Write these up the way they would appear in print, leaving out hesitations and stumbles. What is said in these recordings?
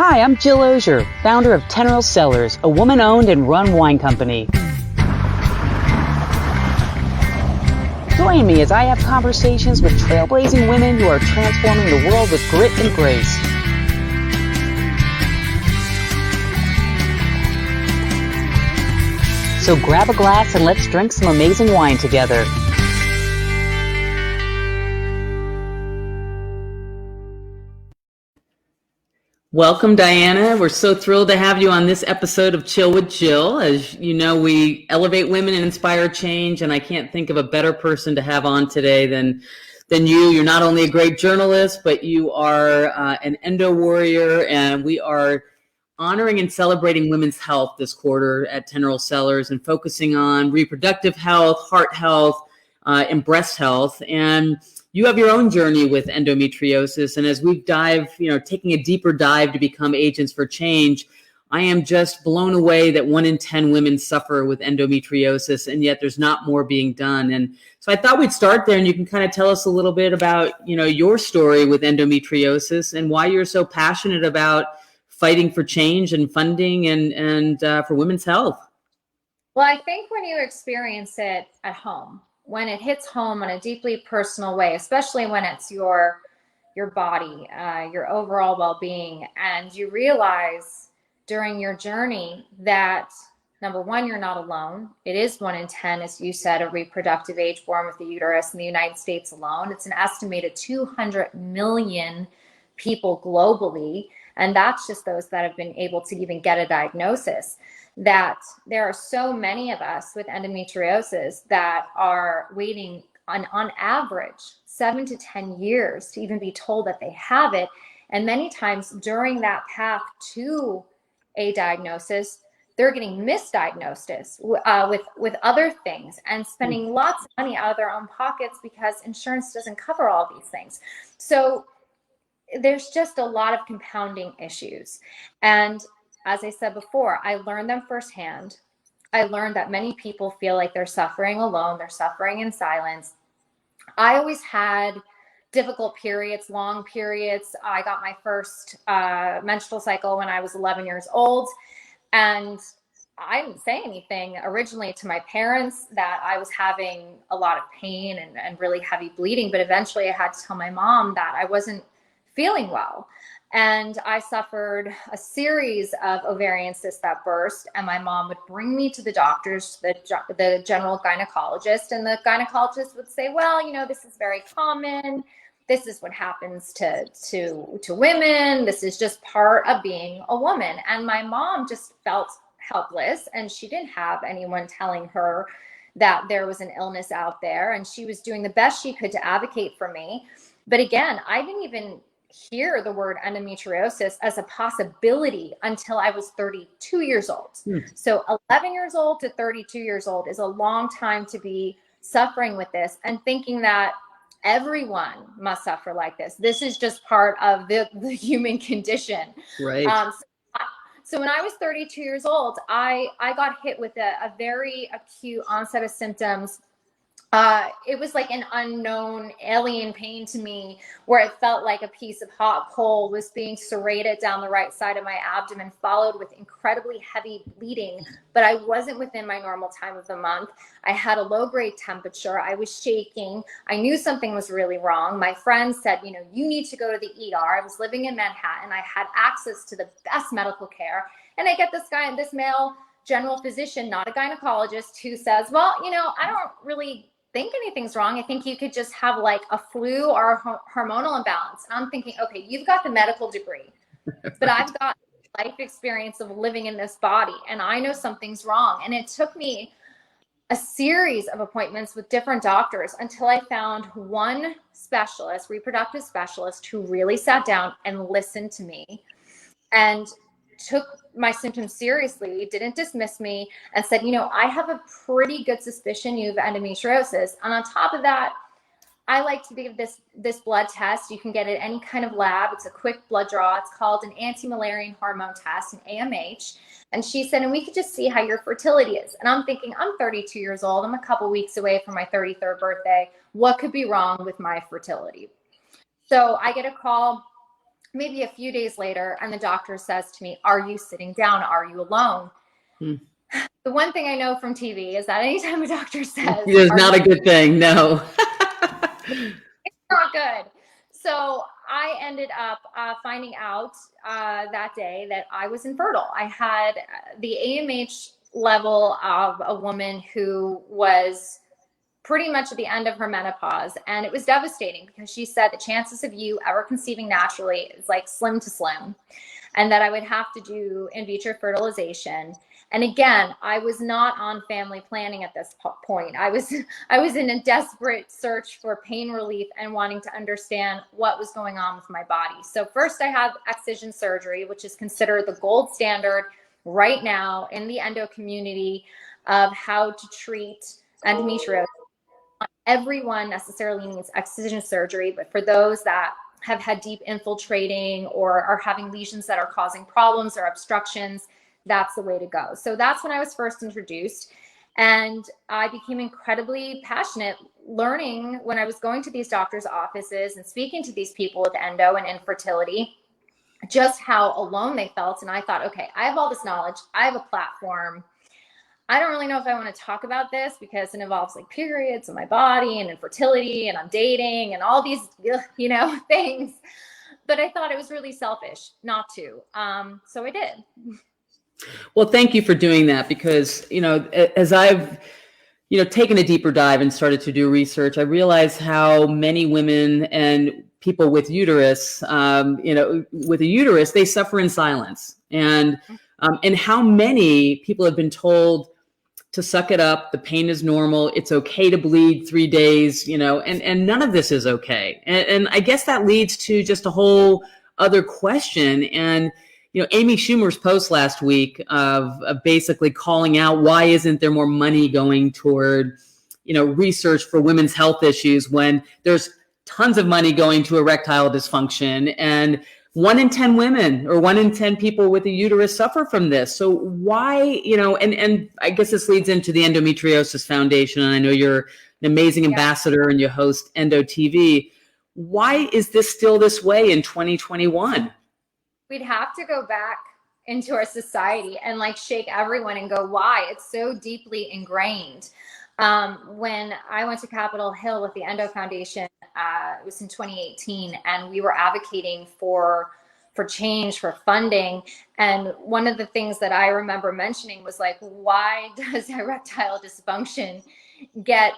Hi, I'm Jill Ozier, founder of Teneral Cellars, a woman-owned and run wine company. Join me as I have conversations with trailblazing women who are transforming the world with grit and grace. So grab a glass and let's drink some amazing wine together. Welcome, Diana. We're so thrilled to have you on this episode of Chill with Jill. As you know, we elevate women and inspire change, and I can't think of a better person to have on today than you. You're not only a great journalist, but you are an endo warrior, and we are honoring and celebrating women's health this quarter at Teneral Cellars and focusing on reproductive health, heart health, and breast health. And you have your own journey with endometriosis. And as we dive, taking a deeper dive to become agents for change, I am just blown away that 1 in 10 women suffer with endometriosis, and yet there's not more being done. And so I thought we'd start there, and you can kind of tell us a little bit about, your story with endometriosis and why you're so passionate about fighting for change and funding and for women's health. Well, I think when you experience it at home, when it hits home in a deeply personal way, especially when it's your body, your overall well-being, and you realize during your journey that, number one, you're not alone. It is 1 in 10, as you said, a reproductive age born with a uterus in the United States alone. It's an estimated 200 million people globally, and that's just those that have been able to even get a diagnosis. That there are so many of us with endometriosis that are waiting on average 7 to 10 years to even be told that they have it. And many times during that path to a diagnosis, they're getting misdiagnosed with other things and spending lots of money out of their own pockets because insurance doesn't cover all these things. So there's just a lot of compounding issues. And as I said before, I learned them firsthand. I learned that many people feel like they're suffering alone. They're suffering in silence. I always had difficult periods, long periods. I got my first menstrual cycle when I was 11 years old. And I didn't say anything originally to my parents that I was having a lot of pain and really heavy bleeding. But eventually I had to tell my mom that I wasn't feeling well. And I suffered a series of ovarian cysts that burst, and my mom would bring me to the doctors, the general gynecologist, and the gynecologist would say, well, this is very common. This is what happens to women. This is just part of being a woman. And my mom just felt helpless, and she didn't have anyone telling her that there was an illness out there, and she was doing the best she could to advocate for me. But again, I didn't even hear the word endometriosis as a possibility until I was 32 years old. So 11 years old to 32 years old is a long time to be suffering with this and thinking that everyone must suffer like this. This is just part of the human condition. Right. So when I was 32 years old, I got hit with a very acute onset of symptoms. It was like an unknown alien pain to me, where it felt like a piece of hot coal was being serrated down the right side of my abdomen, followed with incredibly heavy bleeding. But I wasn't within my normal time of the month. I had a low-grade temperature. I was shaking. I knew something was really wrong. My friends said, you need to go to the ER. I was living in Manhattan. I had access to the best medical care. And I get this male general physician, not a gynecologist, who says, well, I don't really think anything's wrong. I think you could just have like a flu or a hormonal imbalance. And I'm thinking, okay, you've got the medical degree, but I've got life experience of living in this body, and I know something's wrong. And it took me a series of appointments with different doctors until I found one specialist, reproductive specialist, who really sat down and listened to me and took my symptoms seriously, didn't dismiss me, and said, I have a pretty good suspicion you have endometriosis. And on top of that, I like to give this blood test. You can get it at any kind of lab. It's a quick blood draw. It's called an anti-Müllerian hormone test, an AMH. And she said, and we could just see how your fertility is. And I'm thinking, I'm 32 years old. I'm a couple weeks away from my 33rd birthday. What could be wrong with my fertility? So I get a call maybe a few days later, and the doctor says to me, "Are you sitting down? Are you alone?" Hmm. The one thing I know from TV is that anytime a doctor says, It is "Are not you," a good thing. No. it's not good. So I ended up finding out that day that I was infertile. I had the AMH level of a woman who was pretty much at the end of her menopause. And it was devastating because she said the chances of you ever conceiving naturally is like slim to slim, and that I would have to do in vitro fertilization. And again, I was not on family planning at this point. I was in a desperate search for pain relief and wanting to understand what was going on with my body. So first I had excision surgery, which is considered the gold standard right now in the endo community of how to treat endometriosis. Everyone necessarily needs excision surgery, but for those that have had deep infiltrating or are having lesions that are causing problems or obstructions, that's the way to go. So that's when I was first introduced. And I became incredibly passionate learning when I was going to these doctors' offices and speaking to these people with endo and infertility, just how alone they felt. And I thought, okay, I have all this knowledge, I have a platform. I don't really know if I want to talk about this because it involves like periods and my body and infertility and I'm dating and all these, things. But I thought it was really selfish not to. So I did. Well, thank you for doing that because, as I've, taken a deeper dive and started to do research, I realized how many women and people with uterus, with a uterus, they suffer in silence. And how many people have been told to suck it up. The pain is normal. It's okay to bleed 3 days, and none of this is okay. And I guess that leads to just a whole other question. And, Amy Schumer's post last week of basically calling out, why isn't there more money going toward, research for women's health issues when there's tons of money going to erectile dysfunction, and 1 in 10 women or 1 in 10 people with a uterus suffer from this. So why, and I guess this leads into the Endometriosis Foundation. And I know you're an amazing ambassador and you host Endo TV. Why is this still this way in 2021? We'd have to go back into our society and like shake everyone and go, why? It's so deeply ingrained. When I went to Capitol Hill with the Endo Foundation, it was in 2018, and we were advocating for change, for funding. And one of the things that I remember mentioning was like, why does erectile dysfunction get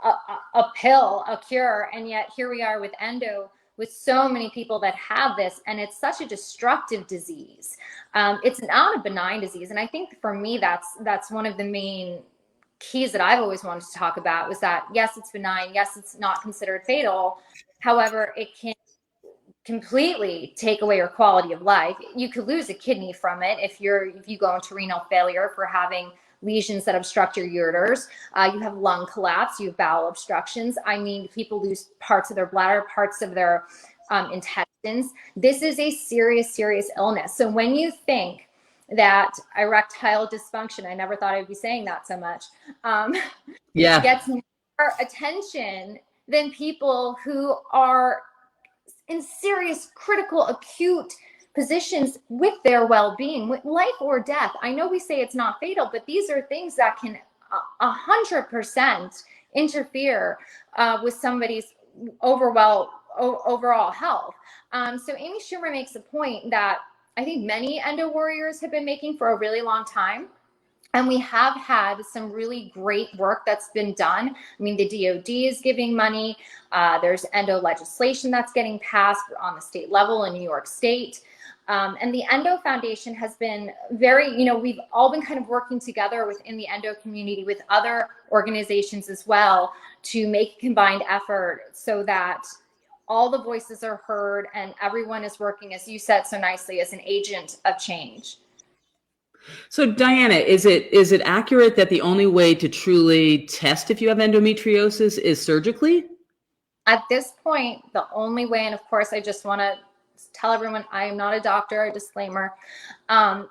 a pill, a cure? And yet here we are with endo, with so many people that have this, and it's such a destructive disease. It's not a benign disease. And I think for me, that's one of the main keys that I've always wanted to talk about, was that yes, it's benign, yes, it's not considered fatal. However, it can completely take away your quality of life. You could lose a kidney from it if you go into renal failure for having lesions that obstruct your ureters. You have lung collapse, you have bowel obstructions. I mean, people lose parts of their bladder, parts of their intestines. This is a serious, serious illness. So when you think that erectile dysfunction, I never thought I'd be saying that so much, gets more attention than people who are in serious, critical, acute positions with their well-being, with life or death. I know we say it's not fatal, but these are things that can 100% interfere with somebody's overall health. So Amy Schumer makes a point that I think many endo warriors have been making for a really long time. And we have had some really great work that's been done. I mean, the DOD is giving money. There's endo legislation that's getting passed on the state level in New York State. And the Endo Foundation has been very, we've all been kind of working together within the endo community with other organizations as well to make a combined effort so that all the voices are heard and everyone is working, as you said so nicely, as an agent of change. So Diana, is it accurate that the only way to truly test if you have endometriosis is surgically? At this point, the only way, and of course, I just want to tell everyone I am not a doctor, a disclaimer.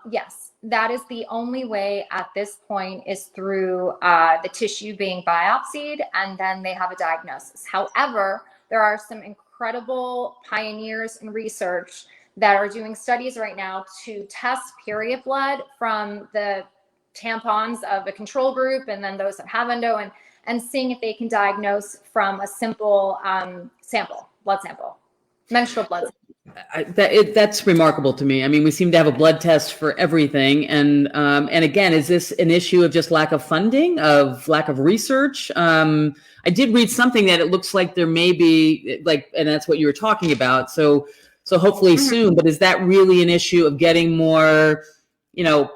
Yes, that is the only way at this point, is through the tissue being biopsied, and then they have a diagnosis. However, there are some incredible pioneers in research that are doing studies right now to test period blood from the tampons of a control group and then those that have endo, and seeing if they can diagnose from a simple blood sample, menstrual blood sample. That's remarkable to me. I mean, we seem to have a blood test for everything, and again, is this an issue of just lack of funding, of lack of research? I did read something that it looks like there may be, like, and that's what you were talking about. So hopefully soon. But is that really an issue of getting more,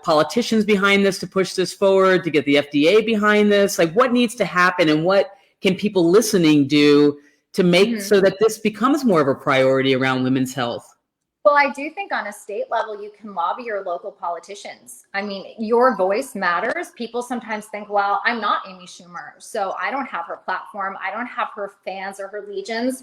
politicians behind this to push this forward, to get the FDA behind this? Like, what needs to happen, and what can people listening do to make so that this becomes more of a priority around women's health? Well, I do think on a state level, you can lobby your local politicians. I mean, your voice matters. People sometimes think, well, I'm not Amy Schumer, so I don't have her platform. I don't have her fans or her legions.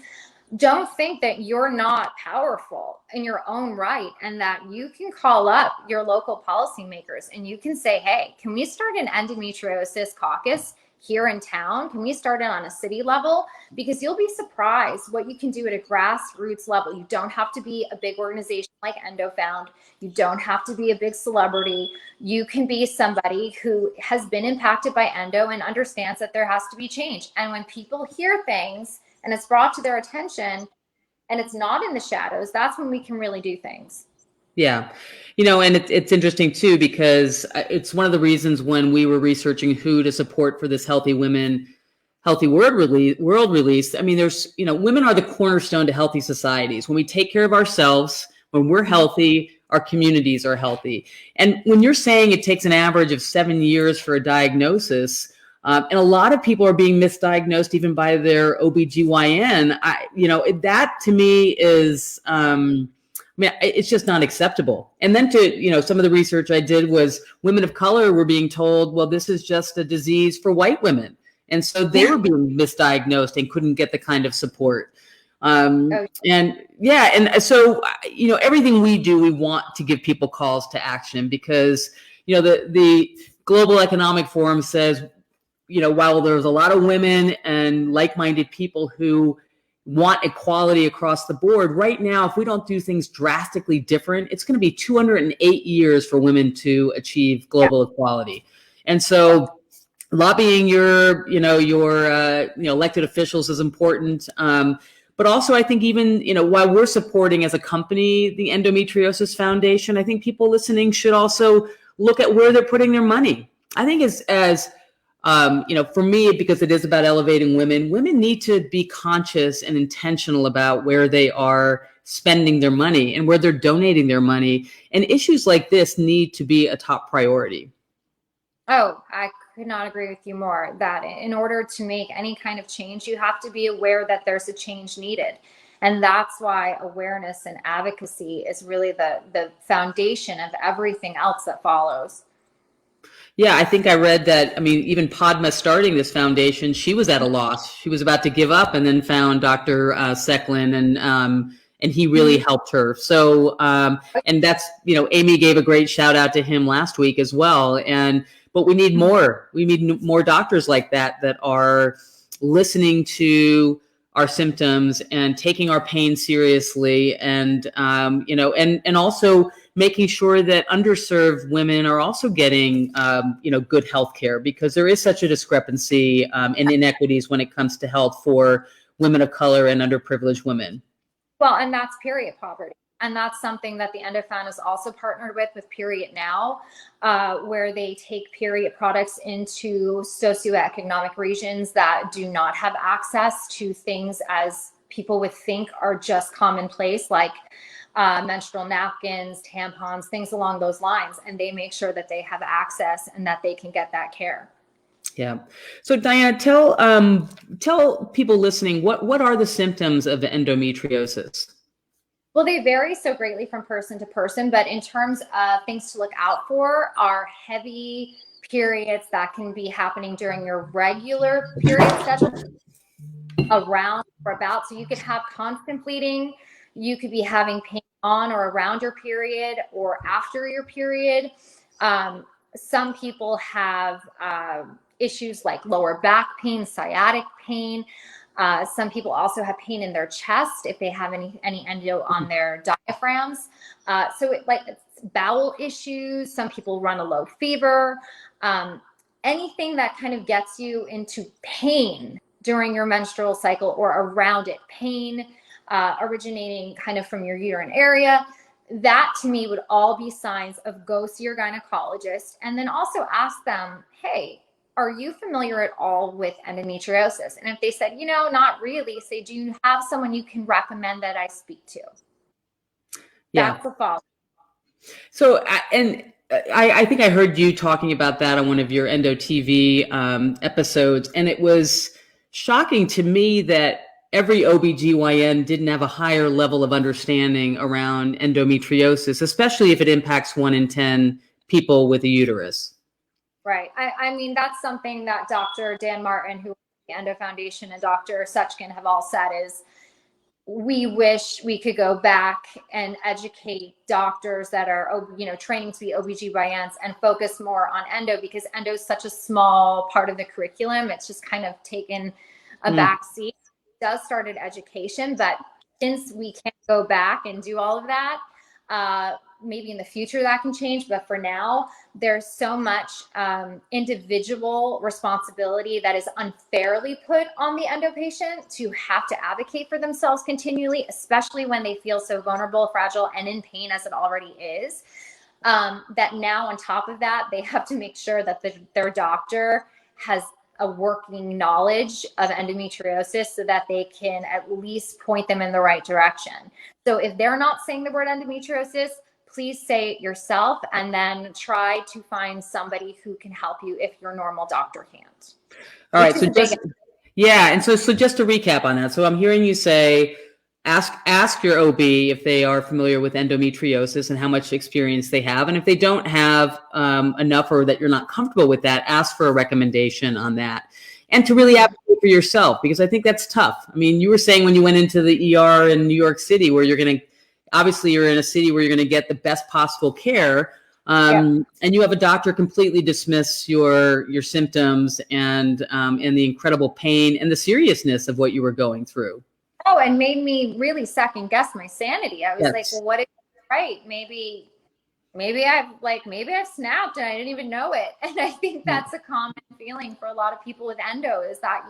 Don't think that you're not powerful in your own right, and that you can call up your local policymakers and you can say, hey, can we start an endometriosis caucus here in town? Can we start it on a city level? Because you'll be surprised what you can do at a grassroots level. You don't have to be a big organization like EndoFound. You don't have to be a big celebrity. You can be somebody who has been impacted by endo and understands that there has to be change. And when people hear things and it's brought to their attention and it's not in the shadows, that's when we can really do things. Yeah. And it's interesting too, because it's one of the reasons when we were researching who to support for this Healthy Women, Healthy World release. I mean, there's, women are the cornerstone to healthy societies. When we take care of ourselves, when we're healthy, our communities are healthy. And when you're saying it takes an average of 7 years for a diagnosis, and a lot of people are being misdiagnosed even by their OBGYN, that to me is, it's just not acceptable. And then some of the research I did was women of color were being told, well, this is just a disease for white women. And so they were being misdiagnosed and couldn't get the kind of support. And so, everything we do, we want to give people calls to action, because, the Global Economic Forum says, while there's a lot of women and like-minded people who want equality across the board, right now, if we don't do things drastically different, it's going to be 208 years for women to achieve global equality. And so lobbying your elected officials is important. But also, I think even, while we're supporting as a company the Endometriosis Foundation, I think people listening should also look at where they're putting their money. I think for me, because it is about elevating women need to be conscious and intentional about where they are spending their money and where they're donating their money. And issues like this need to be a top priority. Oh, I could not agree with you more, that in order to make any kind of change, you have to be aware that there's a change needed. And that's why awareness and advocacy is really the foundation of everything else that follows. Yeah, I think I read that, even Padma starting this foundation, she was at a loss. She was about to give up and then found Dr. Secklin, and he really helped her. So, and that's, Amy gave a great shout out to him last week as well. But we need more. We need more doctors like that are listening to our symptoms and taking our pain seriously, and also making sure that underserved women are also getting, good health care, because there is such a discrepancy and inequities when it comes to health for women of color and underprivileged women. Well, and that's period poverty. And that's something that the EndoFound is also partnered with Period Now, where they take period products into socioeconomic regions that do not have access to things as people would think are just commonplace, like menstrual napkins, tampons, things along those lines. And they make sure that they have access and that they can get that care. Yeah. So Diana, tell people listening, what are the symptoms of endometriosis? Well, they vary so greatly from person to person, but in terms of things to look out for are heavy periods that can be happening during your regular period schedule, around or about. So you could have constant bleeding. You could be having pain on or around your period or after your period. Some people have issues like lower back pain, sciatic pain. Some people also have pain in their chest if they have any endo on their diaphragms. It's bowel issues. Some people run a low fever. Anything that kind of gets you into pain during your menstrual cycle or around it, pain originating kind of from your uterine area, that to me would all be signs of go see your gynecologist, and then also ask them, hey, are you familiar at all with endometriosis? And if they said, not really, say, do you have someone you can recommend that I speak to? Yeah. That's the follow-up. So, I think I heard you talking about that on one of your Endo TV episodes, and it was shocking to me that every OBGYN didn't have a higher level of understanding around endometriosis, especially if it impacts 1 in 10 people with a uterus. Right. I mean, that's something that Dr. Dan Martin, who the Endo Foundation, and Dr. Suchkin have all said is, we wish we could go back and educate doctors that are, training to be OBGYNs and focus more on endo, because endo is such a small part of the curriculum. It's just kind of taken a back seat. It does start at education, but since we can't go back and do all of that, maybe in the future that can change. But for now, there's so much individual responsibility that is unfairly put on the endo patient to have to advocate for themselves continually, especially when they feel so vulnerable, fragile, and in pain as it already is. That now on top of that, they have to make sure that their doctor has a working knowledge of endometriosis so that they can at least point them in the right direction. So if they're not saying the word endometriosis, please say it yourself, and then try to find somebody who can help you if your normal doctor can't. All right. So just to recap on that. So I'm hearing you say, ask your OB if they are familiar with endometriosis and how much experience they have. And if they don't have enough, or that you're not comfortable with that, ask for a recommendation on that. And to really advocate for yourself, because I think that's tough. I mean, you were saying when you went into the ER in New York City, where you're in a city where you're going to get the best possible care. And you have a doctor completely dismiss your symptoms and the incredible pain and the seriousness of what you were going through. Oh, and made me really second guess my sanity. I was like, well, what if you're right? Maybe I've snapped and I didn't even know it. And I think that's a common feeling for a lot of people with endo, is that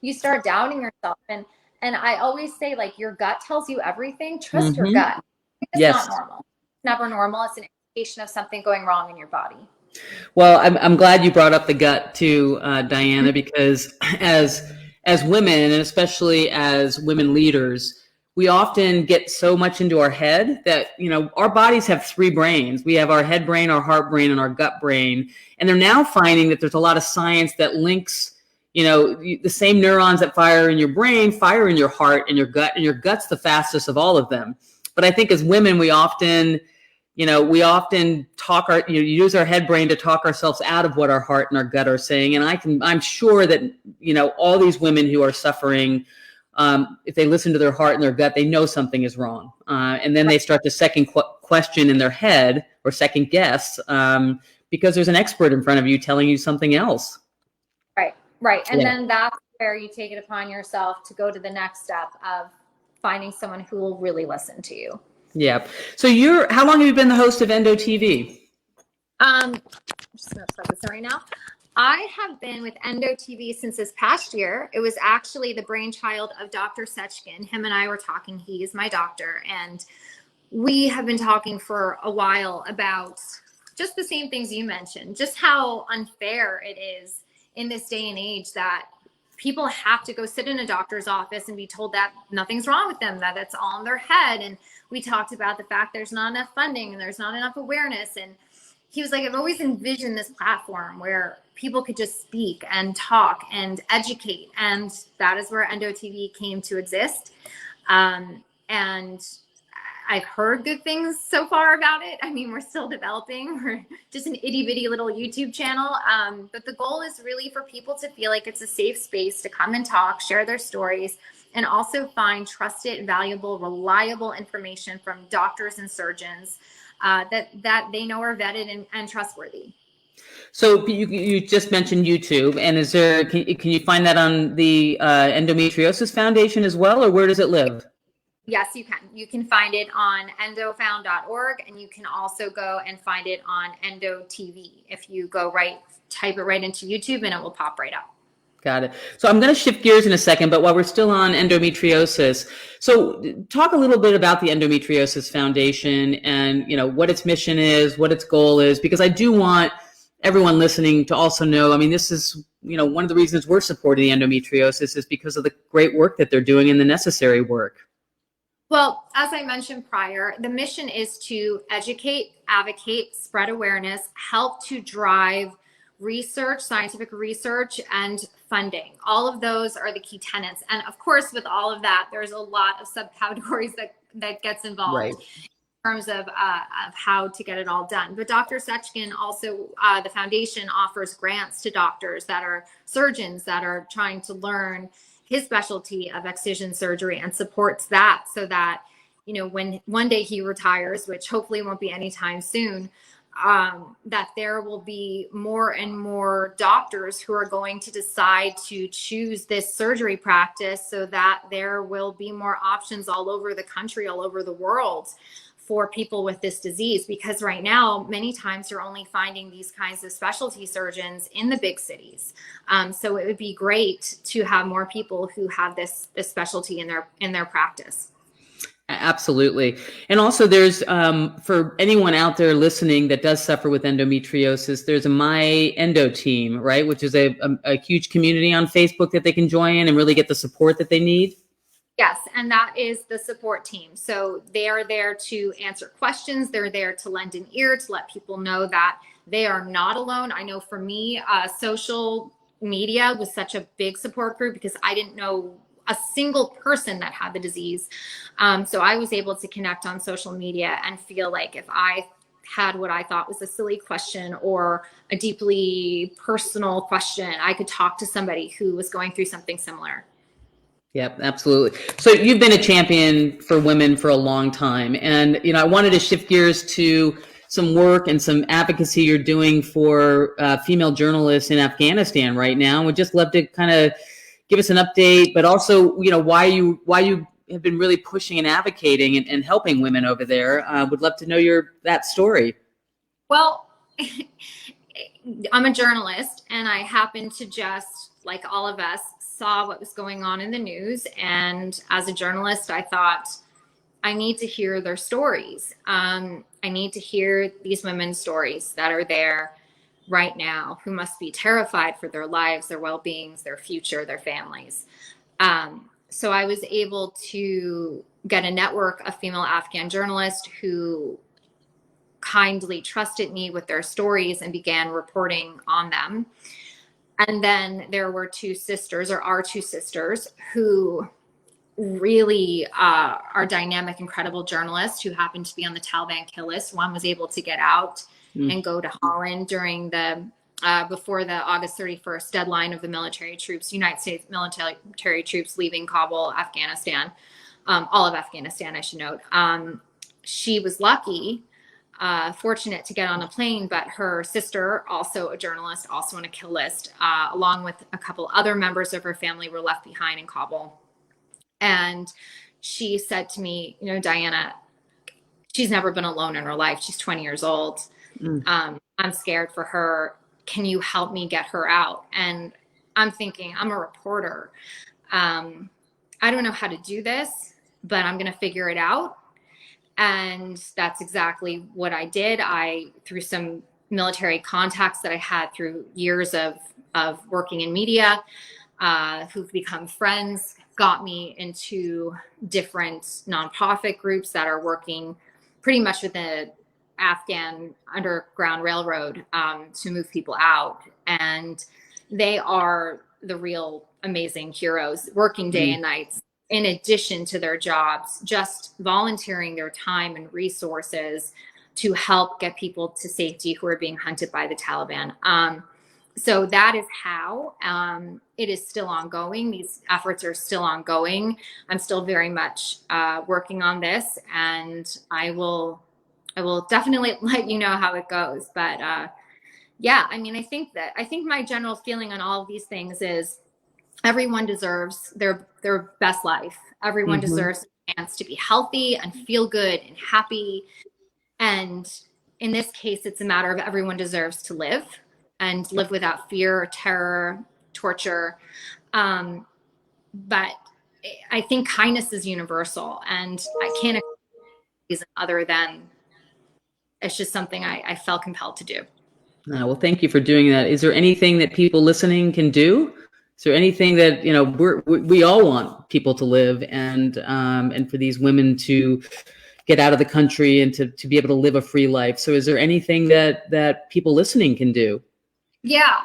you start doubting yourself. And I always say, like, your gut tells you everything. Trust your gut. It's not normal. It's never normal. It's an indication of something going wrong in your body. Well, I'm glad you brought up the gut too, Diana, because as women, and especially as women leaders, we often get so much into our head that, our bodies have 3 brains. We have our head brain, our heart brain, and our gut brain. And they're now finding that there's a lot of science that links, the same neurons that fire in your brain fire in your heart and your gut, and your gut's the fastest of all of them. But I think as women, we often talk use our head brain to talk ourselves out of what our heart and our gut are saying. And I'm sure that, all these women who are suffering, if they listen to their heart and their gut, they know something is wrong. And then they start to second question in their head, or second guess, because there's an expert in front of you telling you something else. Right. And then that's where you take it upon yourself to go to the next step of finding someone who will really listen to you. Yeah. So how long have you been the host of Endo TV? I'm just going to start this right now. I have been with Endo TV since this past year. It was actually the brainchild of Dr. Suchkin. Him and I were talking. He is my doctor. And we have been talking for a while about just the same things you mentioned, just how unfair it is in this day and age that people have to go sit in a doctor's office and be told that nothing's wrong with them, that it's all in their head. And we talked about the fact there's not enough funding and there's not enough awareness. And he was like, I've always envisioned this platform where people could just speak and talk and educate. And that is where Endo TV came to exist. And I've heard good things so far about it. I mean, we're still developing. We're just an itty bitty little YouTube channel. But the goal is really for people to feel like it's a safe space to come and talk, share their stories, and also find trusted, valuable, reliable information from doctors and surgeons that they know are vetted and trustworthy. So you just mentioned YouTube, and is there can you find that on the Endometriosis Foundation as well, or where does it live? Yes, you can. You can find it on endofound.org, and you can also go and find it on Endo TV. If you go type it right into YouTube, and it will pop right up. Got it. So I'm going to shift gears in a second, but while we're still on endometriosis, so talk a little bit about the Endometriosis Foundation and, you know, what its mission is, what its goal is, because I do want everyone listening to also know, I mean, this is, you know, one of the reasons we're supporting the endometriosis is because of the great work that they're doing and the necessary work. Well, as I mentioned prior, the mission is to educate, advocate, spread awareness, help to drive research, scientific research, and funding. All of those are the key tenets. And of course, with all of that, there's a lot of subcategories that gets involved. Right. In terms of how to get it all done. But Dr. Seckin also, the foundation offers grants to doctors that are surgeons that are trying to learn his specialty of excision surgery and supports that so that, you know, when one day he retires, which hopefully won't be anytime soon, that there will be more and more doctors who are going to decide to choose this surgery practice so that there will be more options all over the country, all over the world for people with this disease. Because right now, many times you're only finding these kinds of specialty surgeons in the big cities. So it would be great to have more people who have this specialty in their practice. Absolutely. And also there's, for anyone out there listening that does suffer with endometriosis, there's a My Endo team, right? Which is a huge community on Facebook that they can join and really get the support that they need. Yes, and that is the support team. So they are there to answer questions. They're there to lend an ear, to let people know that they are not alone. I know for me, social media was such a big support group because I didn't know a single person that had the disease. So I was able to connect on social media and feel like if I had what I thought was a silly question or a deeply personal question, I could talk to somebody who was going through something similar. Yep, absolutely. So you've been a champion for women for a long time. And, you know, I wanted to shift gears to some work and some advocacy you're doing for female journalists in Afghanistan right now. We'd just love to kind of give us an update, but also, you know, why you have been really pushing and advocating and helping women over there. Would love to know that story. Well, I'm a journalist, and I happen to just, like all of us, saw what was going on in the news. And as a journalist, I thought, I need to hear their stories. I need to hear these women's stories that are there right now, who must be terrified for their lives, their well-beings, their future, their families. So I was able to get a network of female Afghan journalists who kindly trusted me with their stories and began reporting on them. And then there were two sisters who really are dynamic, incredible journalists who happened to be on the Taliban kill list. One was able to get out and go to Holland during the before the August 31st deadline of the United States military troops leaving Kabul, Afghanistan, all of Afghanistan, I should note. She was lucky, fortunate to get on a plane, but her sister, also a journalist, also on a kill list, along with a couple other members of her family, were left behind in Kabul. And she said to me, you know, Diana, she's never been alone in her life. She's 20 years old. I'm scared for her. Can you help me get her out? And I'm thinking, I'm a reporter. I don't know how to do this, but I'm going to figure it out. And that's exactly what I did. Through some military contacts that I had through years of working in media, who've become friends, got me into different nonprofit groups that are working pretty much with the Afghan Underground Railroad to move people out. And they are the real amazing heroes, working day and nights, in addition to their jobs, just volunteering their time and resources to help get people to safety who are being hunted by the Taliban. So that is how it is still ongoing. These efforts are still ongoing. I'm still very much working on this, and I will definitely let you know how it goes. But Yeah, I mean, I think my general feeling on all of these things is everyone deserves their best life. Everyone Hmm. deserves a chance to be healthy and feel good and happy. And in this case, it's a matter of everyone deserves to live and live without fear, terror, torture. Um, but I think kindness is universal, and I can't reason other than it's just something I felt compelled to do. Well, thank you for doing that. Is there anything that people listening can do? Is there anything that, we all want people to live, and for these women to get out of the country and to be able to live a free life? So is there anything that people listening can do? Yeah,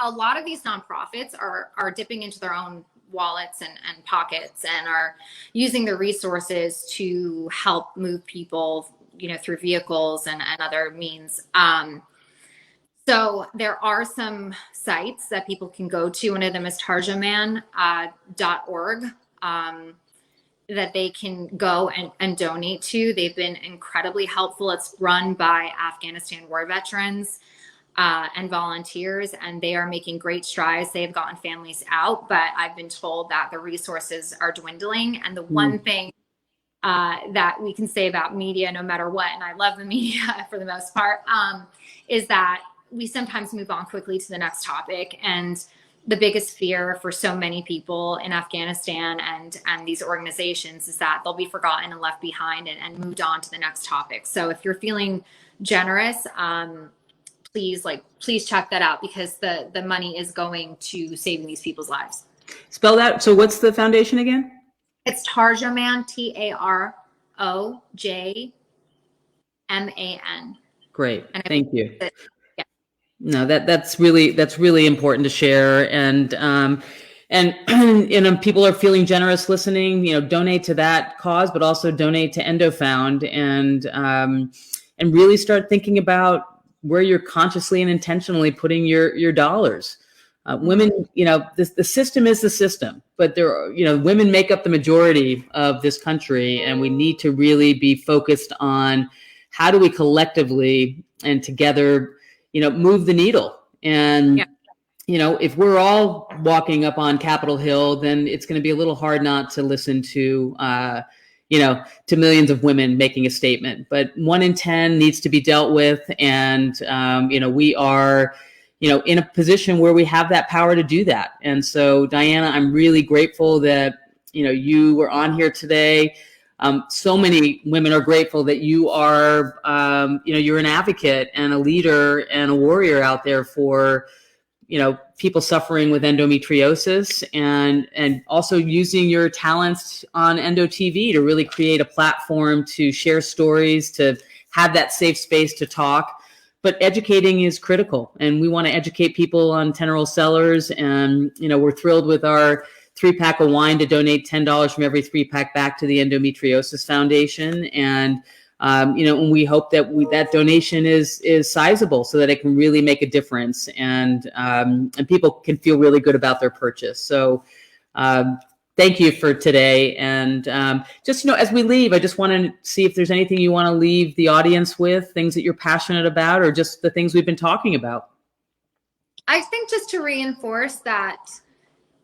a lot of these nonprofits are dipping into their own wallets and pockets and are using the resources to help move people, through vehicles and other means. So there are some sites that people can go to. One of them is tarjuman.org, that they can go and donate to. They've been incredibly helpful. It's run by Afghanistan war veterans and volunteers, and they are making great strides. They have gotten families out, but I've been told that the resources are dwindling. And the one thing that we can say about media, no matter what, and I love the media for the most part, is that we sometimes move on quickly to the next topic. And the biggest fear for so many people in Afghanistan and these organizations is that they'll be forgotten and left behind and moved on to the next topic. So if you're feeling generous, please check that out, because the money is going to saving these people's lives. Spell that. So what's the foundation again? It's Tarjoman, TAROJMAN. Great. Thank you. Yeah. No, that's really important to share. And people are feeling generous listening, donate to that cause, but also donate to EndoFound, and really start thinking about where you're consciously and intentionally putting your dollars. Women, the system is the system, but women make up the majority of this country, and we need to really be focused on how do we collectively and together, move the needle. And, if we're all walking up on Capitol Hill, then it's going to be a little hard not to listen to, to millions of women making a statement. But 1 in 10 needs to be dealt with. And, we are, in a position where we have that power to do that. And so, Diana, I'm really grateful that, you were on here today. So many women are grateful that you are, you're an advocate and a leader and a warrior out there for, people suffering with endometriosis, and also using your talents on Endo TV to really create a platform to share stories, to have that safe space to talk. But educating is critical, and we want to educate people on Tenorol cellars. And, we're thrilled with our 3-pack of wine to donate $10 from every 3-pack back to the Endometriosis Foundation. And, and we hope that that donation is sizable so that it can really make a difference, and people can feel really good about their purchase. So, thank you for today. And just, as we leave, I just want to see if there's anything you want to leave the audience with, things that you're passionate about, or just the things we've been talking about. I think just to reinforce that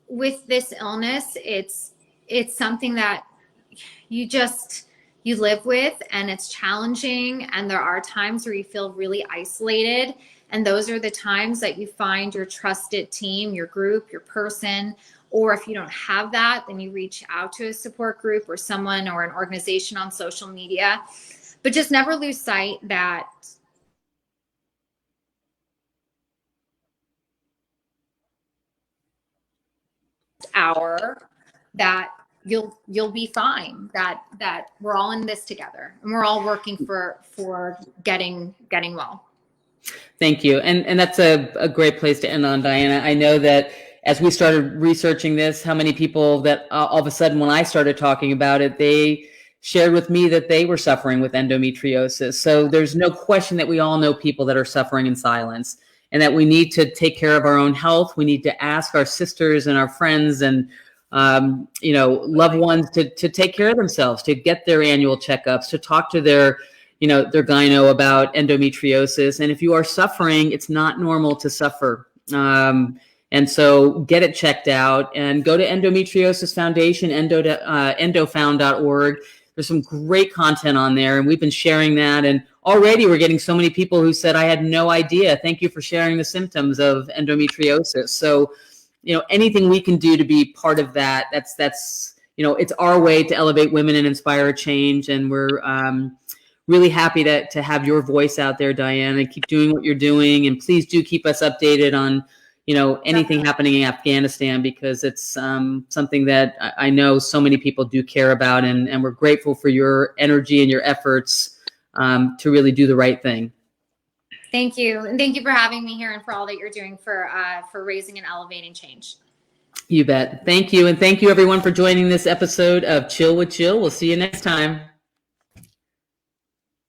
with this illness, it's something that you live with, and it's challenging. And there are times where you feel really isolated. And those are the times that you find your trusted team, your group, your person. Or if you don't have that, then you reach out to a support group or someone or an organization on social media. But just never lose sight that that you'll be fine, that we're all in this together, and we're all working for getting well. Thank you. And that's a great place to end on, Diana. I know that as we started researching this, how many people that all of a sudden, when I started talking about it, they shared with me that they were suffering with endometriosis. So there's no question that we all know people that are suffering in silence, and that we need to take care of our own health. We need to ask our sisters and our friends and loved ones to take care of themselves, to get their annual checkups, to talk to their their gyno about endometriosis. And if you are suffering, it's not normal to suffer. And so get it checked out and go to Endometriosis Foundation, endofound.org. There's some great content on there, and we've been sharing that. And already we're getting so many people who said, I had no idea. Thank you for sharing the symptoms of endometriosis. So, anything we can do to be part of that, that's it's our way to elevate women and inspire a change. And we're really happy to have your voice out there, Diana. Keep doing what you're doing. And please do keep us updated on anything happening in Afghanistan, because it's something that I know so many people do care about, and we're grateful for your energy and your efforts to really do the right thing. Thank you. And thank you for having me here and for all that you're doing for raising and elevating change. You bet. Thank you. And thank you everyone for joining this episode of Chill with Jill. We'll see you next time.